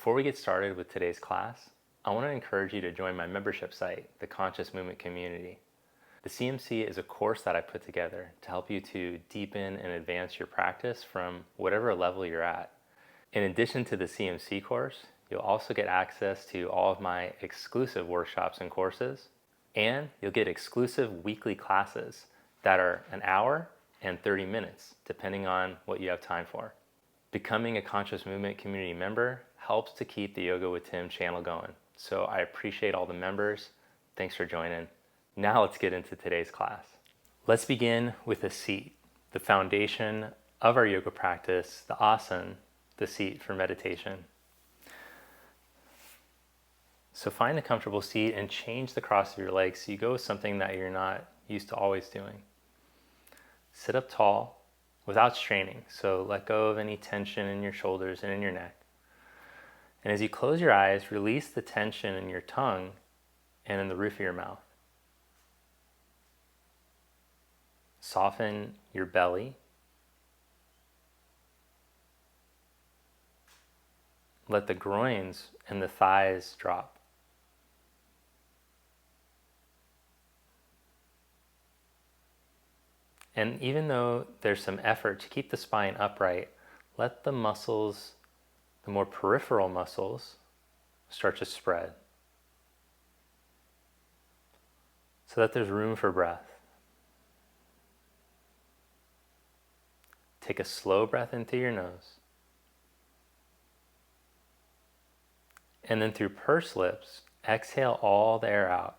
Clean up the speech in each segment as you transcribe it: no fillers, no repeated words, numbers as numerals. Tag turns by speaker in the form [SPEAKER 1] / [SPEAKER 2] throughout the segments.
[SPEAKER 1] Before we get started with today's class, I want to encourage you to join my membership site, the Conscious Movement Community. The CMC is a course that I put together to help you to deepen and advance your practice from whatever level you're at. In addition to the CMC course, you'll also get access to all of my exclusive workshops and courses, and you'll get exclusive weekly classes that are an hour and 30 minutes, depending on what you have time for. Becoming a Conscious Movement Community member helps to keep the Yoga with Tim channel going. So I appreciate all the members. Thanks for joining. Now let's get into today's class. Let's begin with a seat, the foundation of our yoga practice, the asana, the seat for meditation. So find a comfortable seat and change the cross of your legs so you go with something that you're not used to always doing. Sit up tall without straining, so let go of any tension in your shoulders and in your neck. And as you close your eyes, release the tension in your tongue and in the roof of your mouth. Soften your belly. Let the groins and the thighs drop. And even though there's some effort to keep the spine upright, let the muscles, the more peripheral muscles, start to spread so that there's room for breath. Take a slow breath in through your nose. And then through pursed lips, exhale all the air out.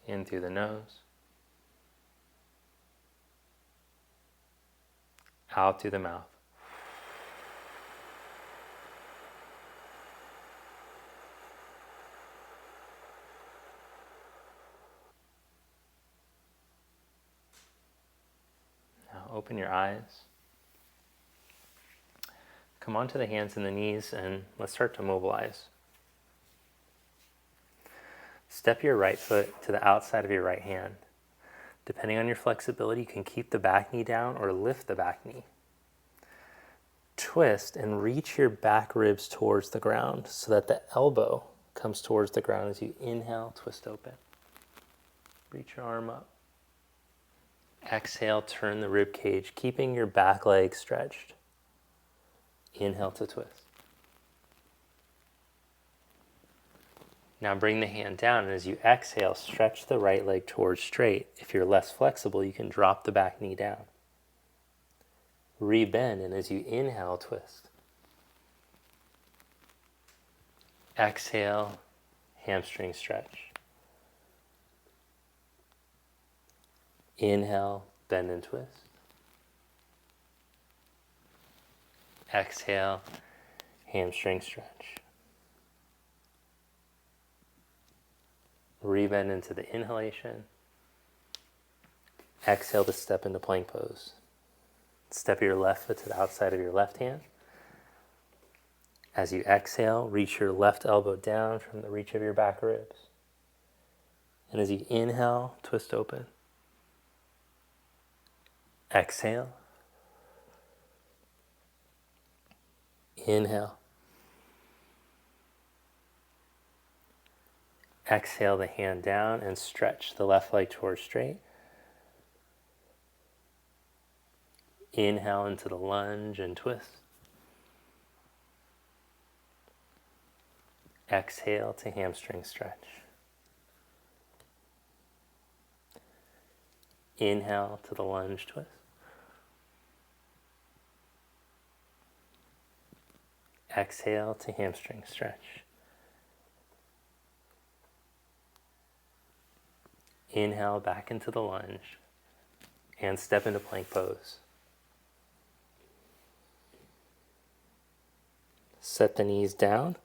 [SPEAKER 1] In through the nose. Out through the mouth. Now open your eyes. Come onto the hands and the knees and let's start to mobilize. Step your right foot to the outside of your right hand. Depending on your flexibility, you can keep the back knee down or lift the back knee. Twist and reach your back ribs towards the ground so that the elbow comes towards the ground as you inhale, twist open. Reach your arm up. Exhale, turn the rib cage, keeping your back leg stretched. Inhale to twist. Now bring the hand down, and as you exhale, stretch the right leg towards straight. If you're less flexible, you can drop the back knee down. Rebend, and as you inhale, twist. Exhale, hamstring stretch. Inhale, bend and twist. Exhale, hamstring stretch. Rebend into the inhalation. Exhale to step into plank pose. Step your left foot to the outside of your left hand. As you exhale, reach your left elbow down from the reach of your back ribs. And as you inhale, twist open. Exhale. Inhale. Exhale the hand down and stretch the left leg towards straight. Inhale into the lunge and twist. Exhale to hamstring stretch. Inhale to the lunge twist. Exhale to hamstring stretch. Inhale back into the lunge and step into plank pose. Set the knees down,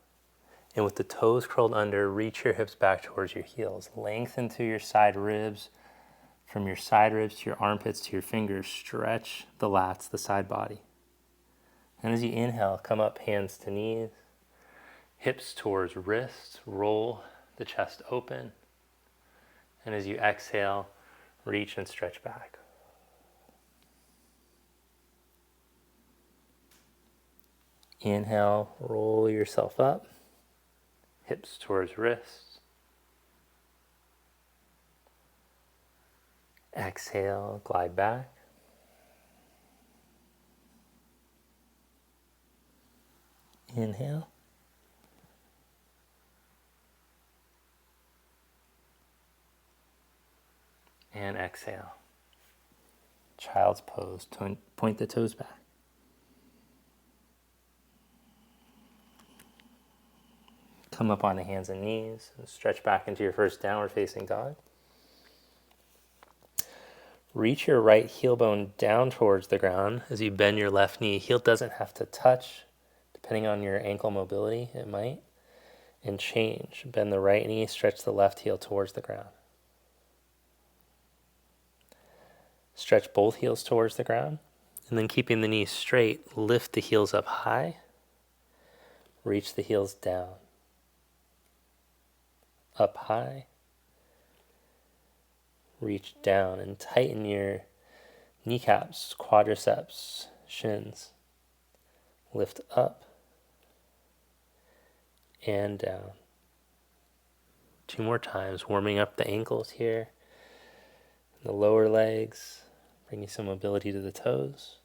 [SPEAKER 1] and with the toes curled under, reach your hips back towards your heels. Lengthen through your side ribs. From your side ribs to your armpits to your fingers, stretch the lats, the side body. And as you inhale, come up hands to knees, hips towards wrists, roll the chest open. And as you exhale, Reach and stretch back. Inhale, roll yourself up, hips towards wrists. Exhale, glide back. Inhale. And exhale. Child's pose. Point the toes back. Come up on the hands and knees and stretch back into your first downward facing dog. Reach your right heel bone down towards the ground as you bend your left knee. Heel doesn't have to touch. Depending on your ankle mobility, it might. And change. Bend the right knee, stretch the left heel towards the ground. Stretch both heels towards the ground. And then keeping the knees straight, lift the heels up high. Reach the heels down. Up high. Reach down and tighten your kneecaps, quadriceps, shins. Lift up and down. 2 more times, warming up the ankles here, the lower legs, bringing some mobility to the toes.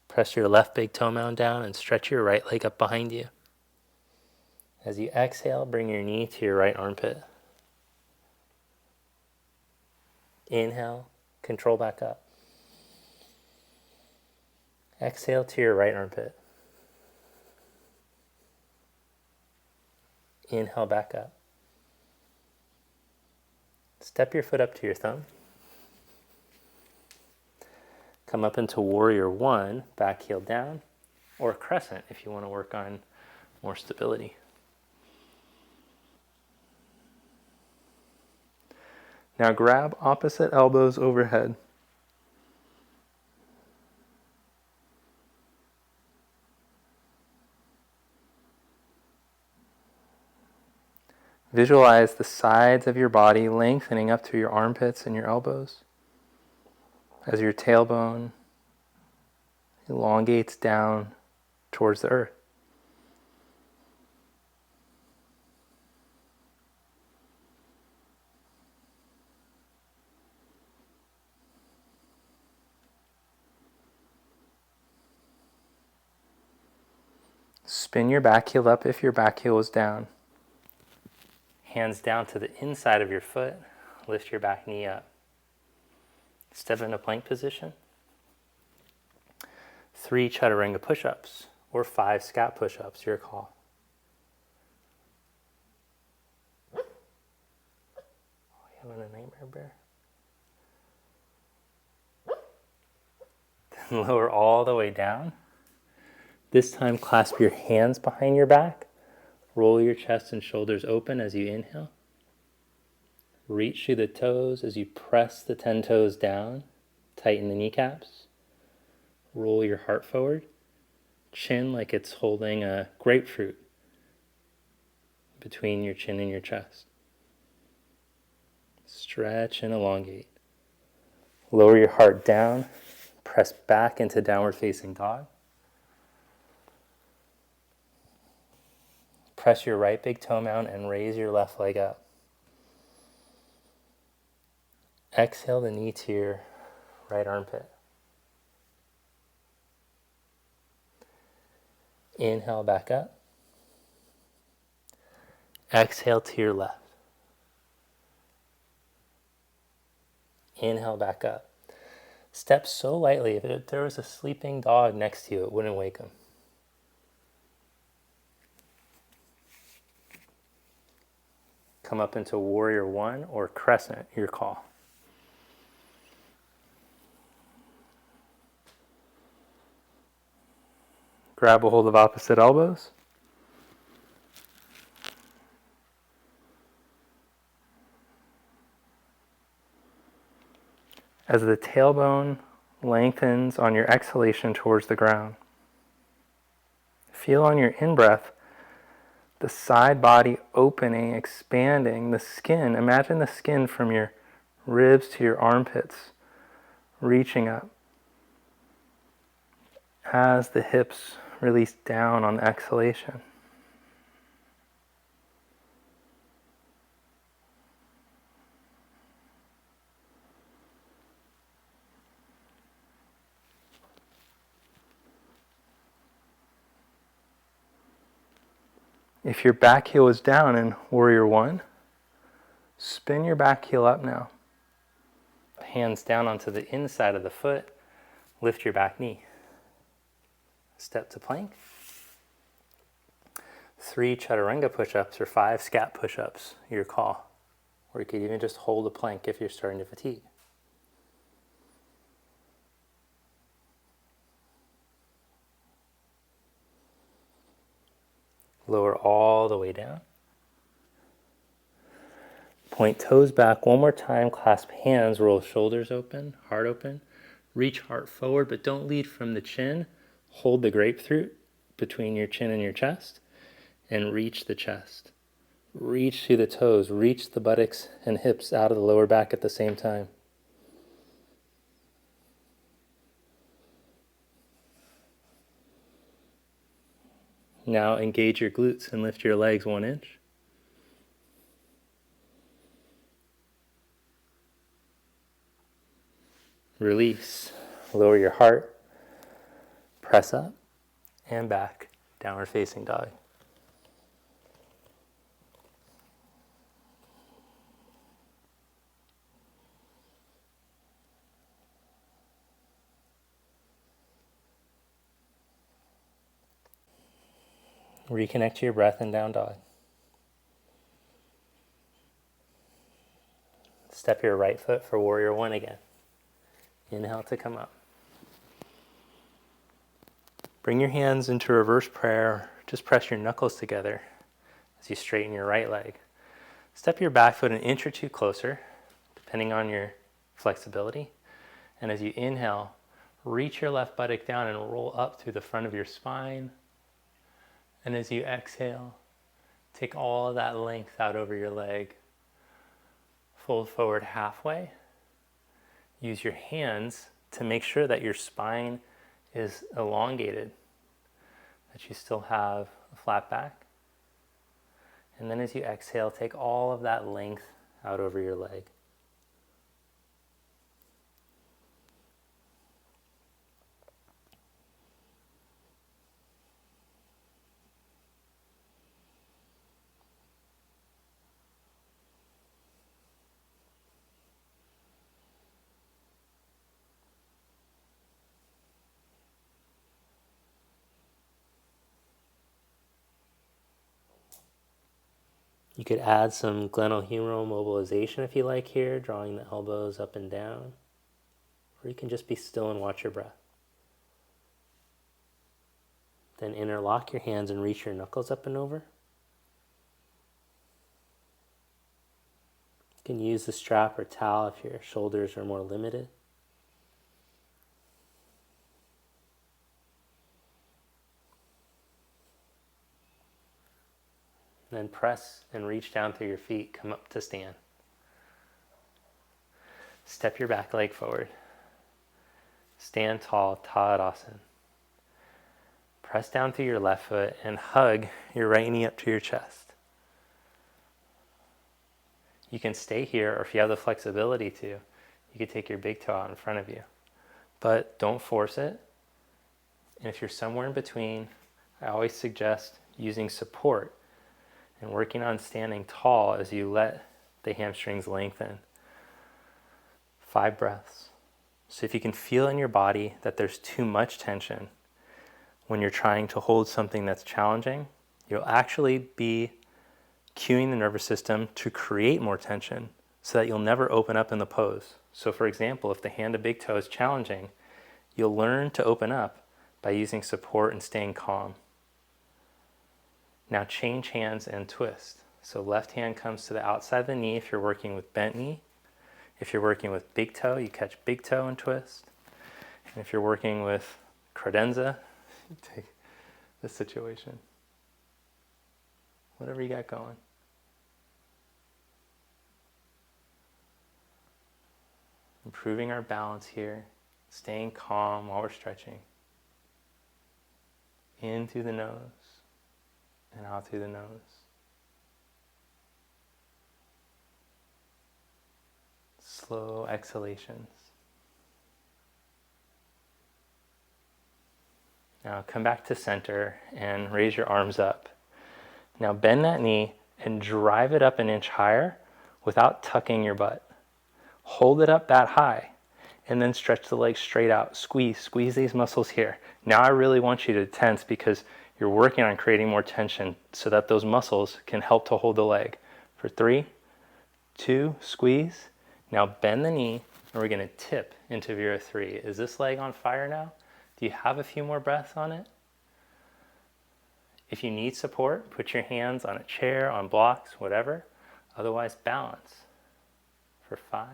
[SPEAKER 1] Press your left big toe mound down and stretch your right leg up behind you. As you exhale, bring your knee to your right armpit. Inhale, control back up. Exhale to your right armpit. Inhale back up. Step your foot up to your thumb. Come up into warrior 1, back heel down, or crescent if you want to work on more stability. Now grab opposite elbows overhead. Visualize the sides of your body lengthening up to your armpits and your elbows as your tailbone elongates down towards the earth. Spin your back heel up if your back heel is down. Hands down to the inside of your foot. Lift your back knee up. Step into plank position. 3 chaturanga push-ups or 5 scat push-ups, your call. Oh, you having a nightmare, bear? Then lower all the way down. This time clasp your hands behind your back. Roll your chest and shoulders open as you inhale. Reach through the toes as you press the 10 toes down. Tighten the kneecaps. Roll your heart forward. Chin like it's holding a grapefruit between your chin and your chest. Stretch and elongate. Lower your heart down. Press back into downward facing dog. Press your right big toe mound and raise your left leg up. Exhale the knee to your right armpit. Inhale back up. Exhale to your left. Inhale back up. Step so lightly, if there was a sleeping dog next to you, it wouldn't wake him. Come up into warrior 1 or crescent, your call. Grab a hold of opposite elbows. As the tailbone lengthens on your exhalation towards the ground, feel on your in-breath
[SPEAKER 2] The side body opening, expanding, the skin. Imagine the skin from your ribs to your armpits, reaching up as the hips release down on the exhalation. If your back heel is down in Warrior One, spin your back heel up now. Hands down onto the inside of the foot, lift your back knee. Step to plank. 3 chaturanga push-ups or 5 scat push-ups, your call. Or you could even just hold a plank if you're starting to fatigue. Lower all the way down. Point toes back one more time, clasp hands, roll shoulders open, heart open. Reach heart forward, but don't lead from the chin. Hold the grapefruit between your chin and your chest, and reach the chest. Reach through the toes, reach the buttocks and hips out of the lower back at the same time. Now engage your glutes and lift your legs 1 inch. Release. Lower your heart. Press up and back. Downward facing dog. Reconnect to your breath in down dog. Step your right foot for Warrior One again. Inhale to come up. Bring your hands into reverse prayer. Just press your knuckles together as you straighten your right leg. Step your back foot an inch or two closer, depending on your flexibility. And as you inhale, reach your left buttock down and roll up through the front of your spine. And as you exhale, take all of that length out over your leg. Fold forward halfway. Use your hands to make sure that your spine is elongated, that you still have a flat back. And then as you exhale, take all of that length out over your leg. You could add some glenohumeral mobilization if you like here, drawing the elbows up and down. Or you can just be still and watch your breath. Then interlock your hands and reach your knuckles up and over. You can use the strap or towel if your shoulders are more limited. Then press and reach down through your feet, come up to stand. Step your back leg forward. Stand tall, Tadasana. Press down through your left foot and hug your right knee up to your chest. You can stay here, or if you have the flexibility to, you could take your big toe out in front of you. But don't force it. And if you're somewhere in between, I always suggest using support and working on standing tall as you let the hamstrings lengthen. 5 breaths. So if you can feel in your body that there's too much tension when you're trying to hold something that's challenging, you'll actually be cueing the nervous system to create more tension so that you'll never open up in the pose. So for example, if the hand to big toe is challenging, you'll learn to open up by using support and staying calm. Now change hands and twist. So left hand comes to the outside of the knee if you're working with bent knee. If you're working with big toe, you catch big toe and twist. And if you're working with credenza, you take this situation. whatever you got going. Improving our balance here, staying calm while we're stretching. In through the nose and out through the nose. Slow exhalations. Now come back to center and raise your arms up. Now bend that knee and drive it up an inch higher without tucking your butt. Hold it up that high and then stretch the legs straight out. Squeeze these muscles here. Now I really want you to tense because you're working on creating more tension so that those muscles can help to hold the leg. For 3, 2, squeeze. Now bend the knee and we're going to tip into Vira 3. Is this leg on fire now? Do you have a few more breaths on it? If you need support, put your hands on a chair, on blocks, whatever. Otherwise, balance. For 5.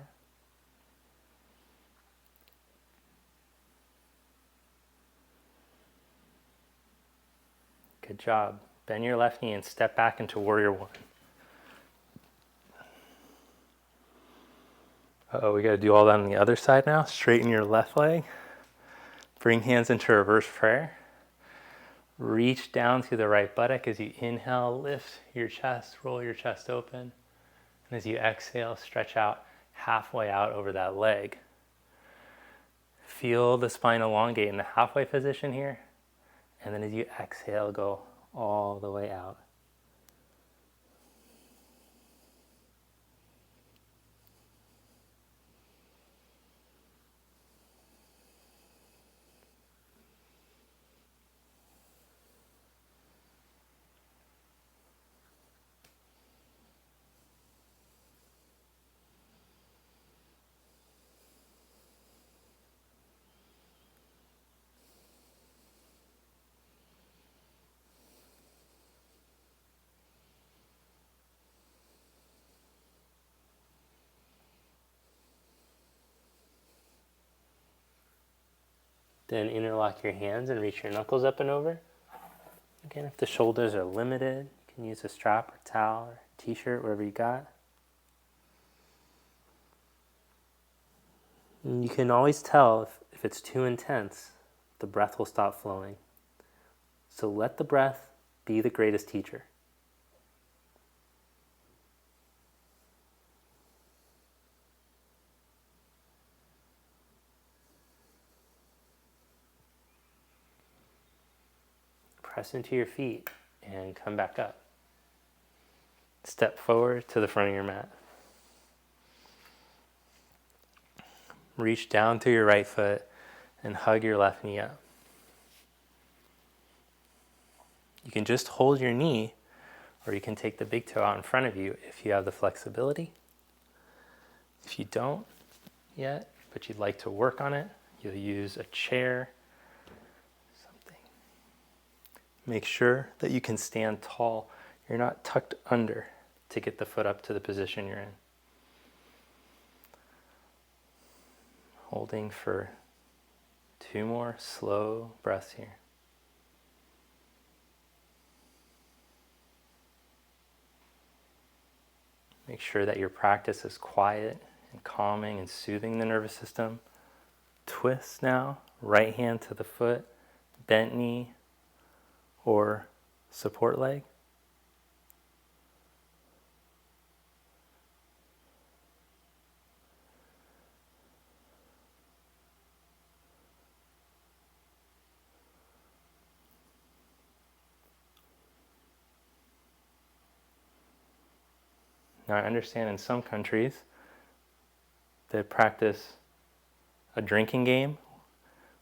[SPEAKER 2] Good job. Bend your left knee and step back into Warrior 1. Uh-oh, we got to do all that on the other side now. Straighten your left leg. Bring hands into reverse prayer. Reach down through the right buttock as you inhale, lift your chest, roll your chest open. And as you exhale, stretch out halfway out over that leg. Feel the spine elongate in the halfway position here. And then as you exhale, go all the way out. Then interlock your hands and reach your knuckles up and over. Again, if the shoulders are limited, you can use a strap or towel or t-shirt, wherever you got. And you can always tell if it's too intense, the breath will stop flowing. So let the breath be the greatest teacher. Press into your feet and come back up. Step forward to the front of your mat. Reach down through your right foot and hug your left knee up. You can just hold your knee, or you can take the big toe out in front of you if you have the flexibility. If you don't yet, but you'd like to work on it, you'll use a chair. Make sure that you can stand tall. You're not tucked under to get the foot up to the position you're in. Holding for 2 more slow breaths here. Make sure that your practice is quiet and calming and soothing the nervous system. Twist now, right hand to the foot, bent knee, or support leg. Now I understand in some countries they practice a drinking game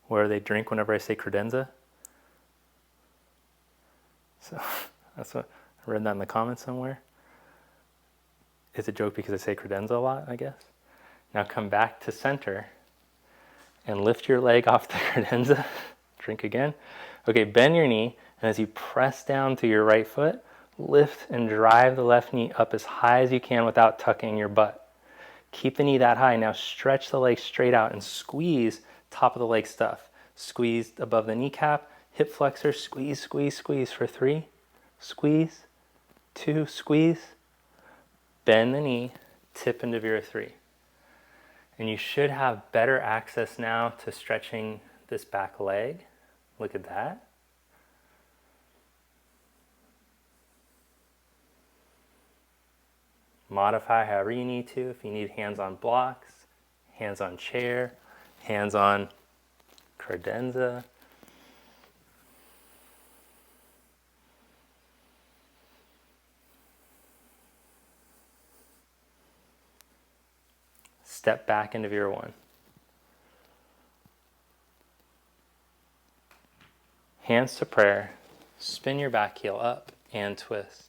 [SPEAKER 2] where they drink whenever I say credenza. So that's what I read that in the comments somewhere. It's a joke because I say credenza a lot, I guess. Now come back to center and lift your leg off the credenza. Drink again. Okay, bend your knee, and as you press down to your right foot, lift and drive the left knee up as high as you can without tucking your butt. Keep the knee that high. Now stretch the leg straight out and squeeze top of the leg stuff. Squeeze above the kneecap. Hip flexor, squeeze, squeeze, squeeze for 3. Squeeze. 2, squeeze, bend the knee, tip into Vira 3. And you should have better access now to stretching this back leg. Look at that. Modify however you need to. If you need hands on blocks, hands on chair, hands on credenza. Step back into Vira 1. Hands to prayer. Spin your back heel up and twist.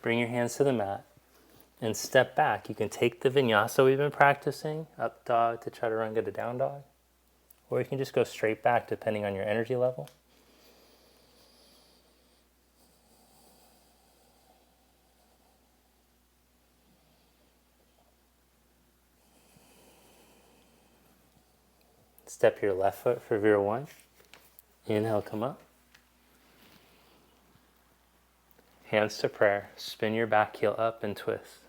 [SPEAKER 2] Bring your hands to the mat and step back. You can take the vinyasa we've been practicing, up dog to chaturanga to down dog, or you can just go straight back depending on your energy level. Step your left foot for Vira 1. Inhale, come up. Hands to prayer. Spin your back heel up and twist.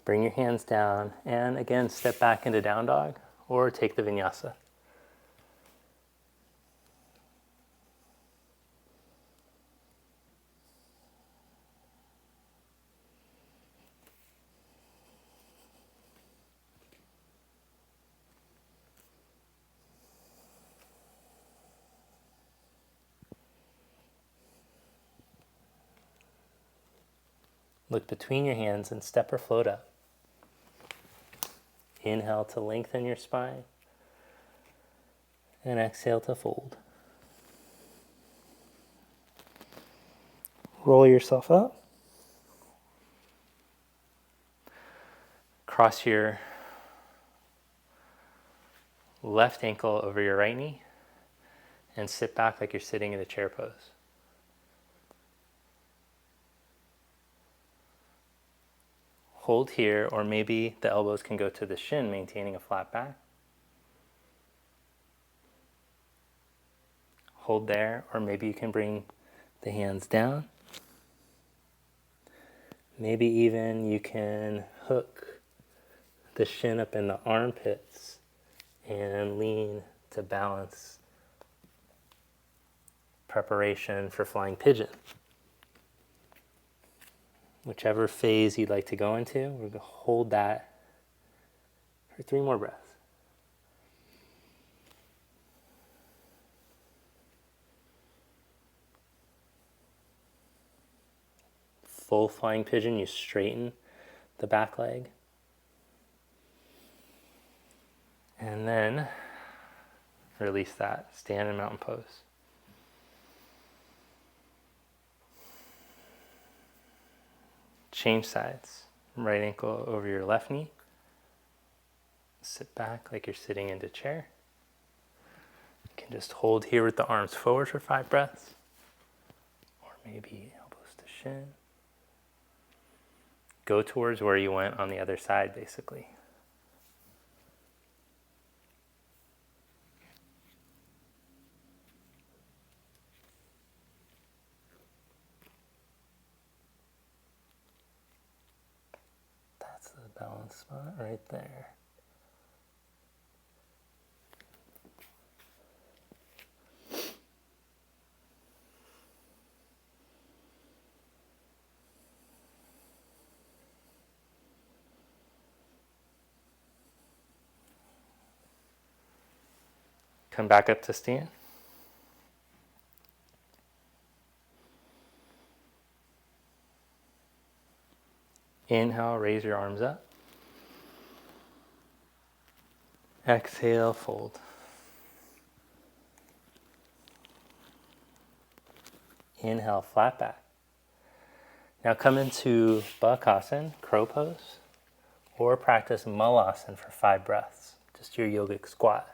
[SPEAKER 2] Bring your hands down and again step back into down dog or take the vinyasa. Look between your hands and step or float up. Inhale to lengthen your spine and exhale to fold. Roll yourself up. Cross your left ankle over your right knee and sit back like you're sitting in a chair pose. Hold here, or maybe the elbows can go to the shin, maintaining a flat back. Hold there, or maybe you can bring the hands down. Maybe even you can hook the shin up in the armpits and lean to balance. Preparation for flying pigeon. Whichever phase you'd like to go into, we're going to hold that for 3 more breaths. Full flying pigeon, you straighten the back leg. And then release that. Stand in mountain pose. Change sides. Right ankle over your left knee. Sit back like you're sitting in the chair. You can just hold here with the arms forward for 5 breaths. Or maybe elbows to shin. Go towards where you went on the other side, basically. That's the balance spot right there. Come back up to stand. Inhale, raise your arms up. Exhale, fold. Inhale, flat back. Now come into Bakasana, crow pose, or practice Malasana for 5 breaths, just your yogic squat.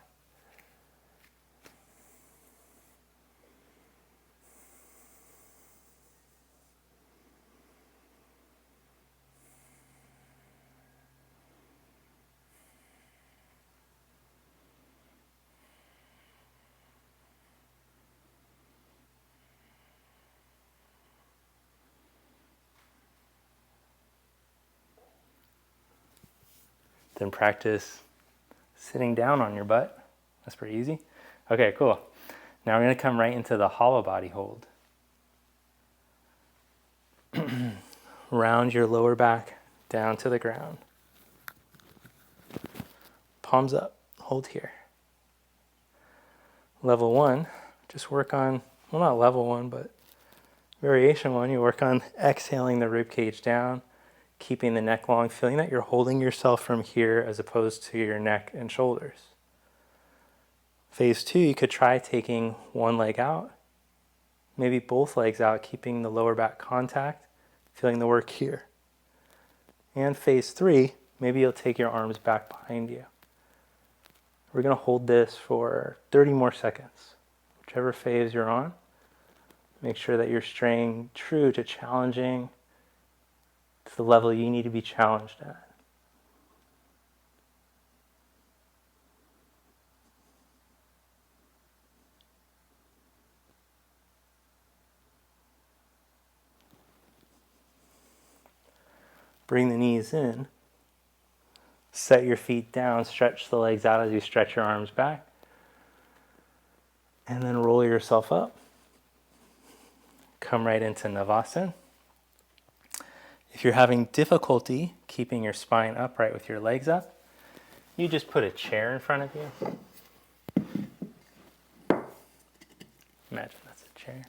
[SPEAKER 2] Then practice sitting down on your butt. That's pretty easy. Okay, cool. Now we're going to come right into the hollow body hold. Round your lower back down to the ground. Palms up. Hold here. Level 1, just work on, well, not level 1, but variation 1, you work on exhaling the rib cage down, keeping the neck long, feeling that you're holding yourself from here as opposed to your neck and shoulders. Phase 2, you could try taking one leg out, maybe both legs out, keeping the lower back contact, feeling the work here. And phase 3, maybe you'll take your arms back behind you. We're going to hold this for 30 more seconds. Whichever phase you're on, make sure that you're staying true to challenging to the level you need to be challenged at. Bring the knees in. Set your feet down, stretch the legs out as you stretch your arms back. And then roll yourself up. Come right into Navasana. If you're having difficulty keeping your spine upright with your legs up, you just put a chair in front of you. Imagine that's a chair.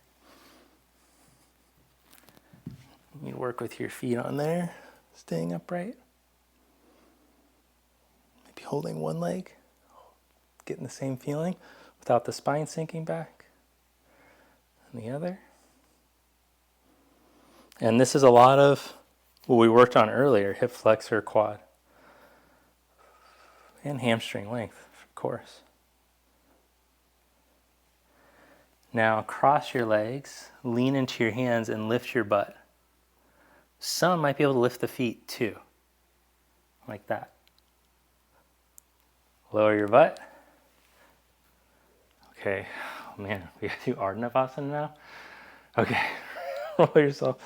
[SPEAKER 2] You work with your feet on there, staying upright. Maybe holding one leg, getting the same feeling without the spine sinking back. And the other. And this is a lot of what we worked on earlier, hip flexor, quad. And hamstring length, of course. Now cross your legs, lean into your hands, and lift your butt. Some might be able to lift the feet too, like that. Lower your butt. Okay, oh man, we gotta do Ardha Navasana now? Okay, roll yourself.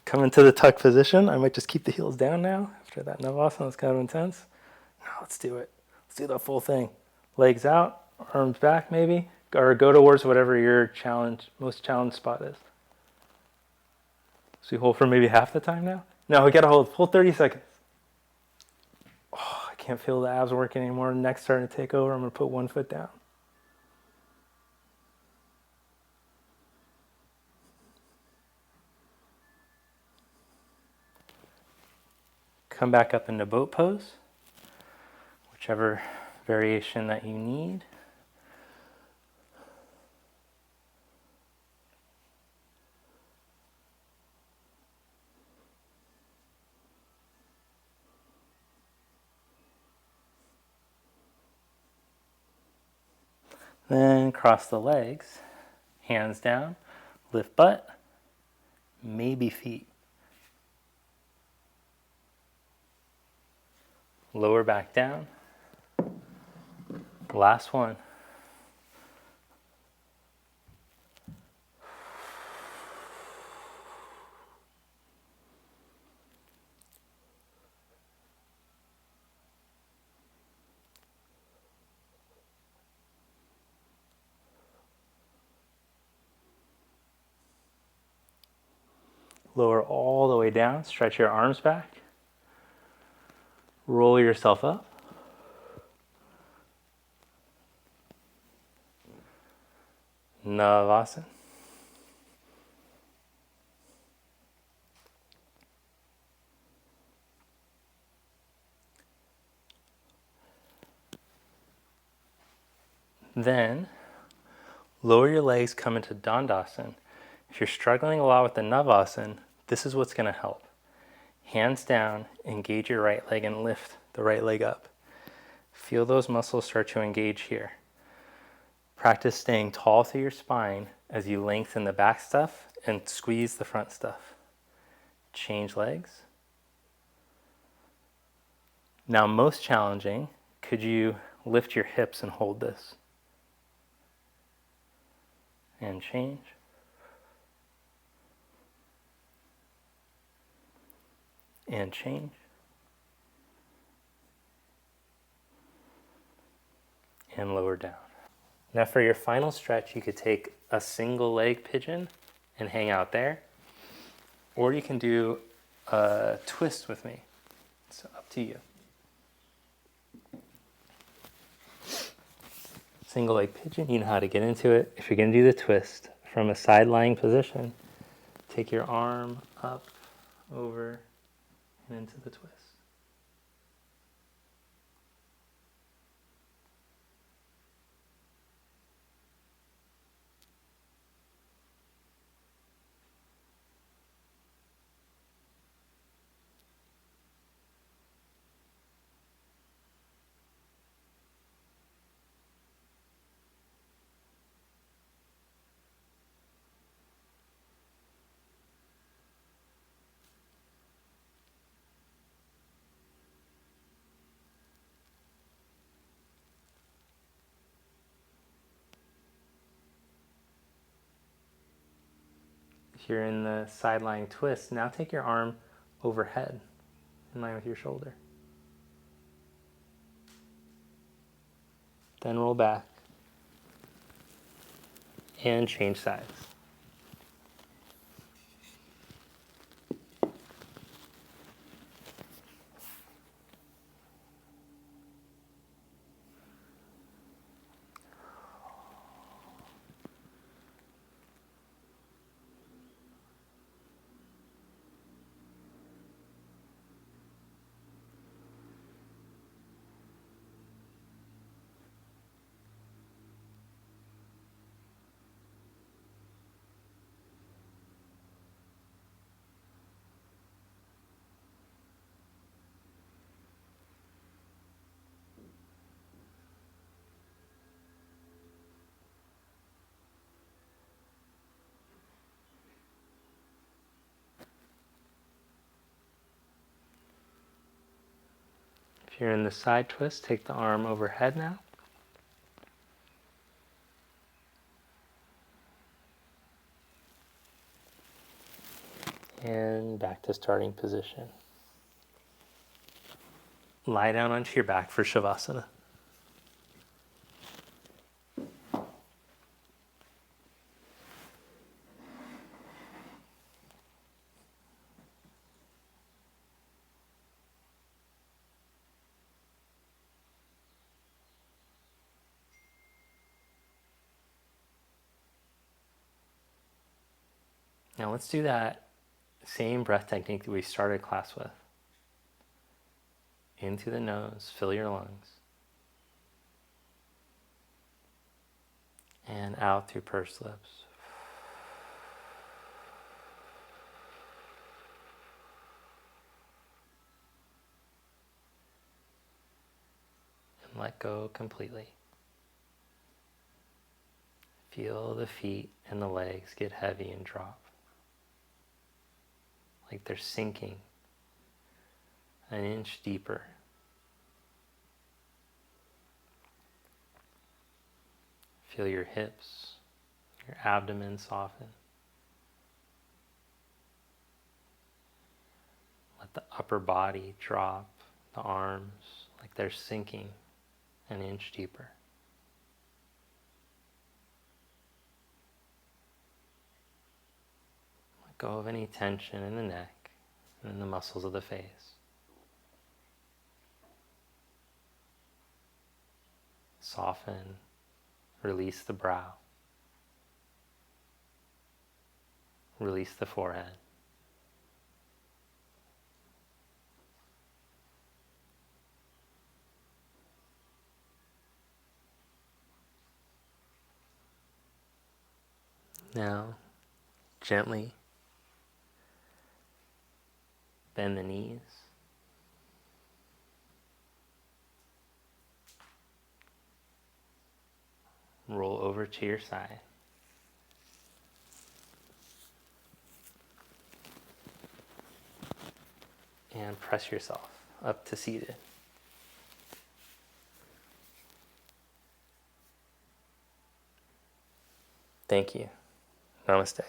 [SPEAKER 2] Come into the tuck position. I might just keep the heels down now after that Navasana. It's kind of intense. Now let's do it. Let's do the full thing. Legs out, arms back maybe, or go towards whatever your most challenged spot is. So you hold for maybe half the time now? No, we gotta hold full 30 seconds. Oh, I can't feel the abs working anymore. Neck's starting to take over. I'm gonna put one foot down. Come back up into boat pose, whichever variation that you need. Then cross the legs, hands down, lift butt, maybe feet. Lower back down. Last one. Lower all the way down, stretch your arms back. Roll yourself up. Navasana. Then lower your legs, come into Dandasana. If you're struggling a lot with the Navasana, this is what's going to help. Hands down, engage your right leg and lift the right leg up. Feel those muscles start to engage here. Practice staying tall through your spine as you lengthen the back stuff and squeeze the front stuff. Change legs. Now, most challenging, could you lift your hips and hold this? And change. And change. And lower down. Now for your final stretch, you could take a single leg pigeon and hang out there. Or you can do a twist with me. It's up to you. Single leg pigeon, you know how to get into it. If you're going to do the twist from a side lying position, take your arm up, over, and into the twist. If you're in the side lying twist, now take your arm overhead in line with your shoulder. Then roll back and change sides. If you're in the side twist, take the arm overhead now. And back to starting position. Lie down onto your back for Shavasana. Now let's do that same breath technique that we started class with. Into the nose, fill your lungs. And out through pursed lips. And let go completely. Feel the feet and the legs get heavy and drop. Like they're sinking an inch deeper. Feel your hips, your abdomen soften. Let the upper body drop, the arms, like they're sinking an inch deeper. Let go of any tension in the neck and in the muscles of the face. Soften, release the brow. Release the forehead. Now, gently bend the knees. Roll over to your side. And press yourself up to seated. Thank you. Namaste.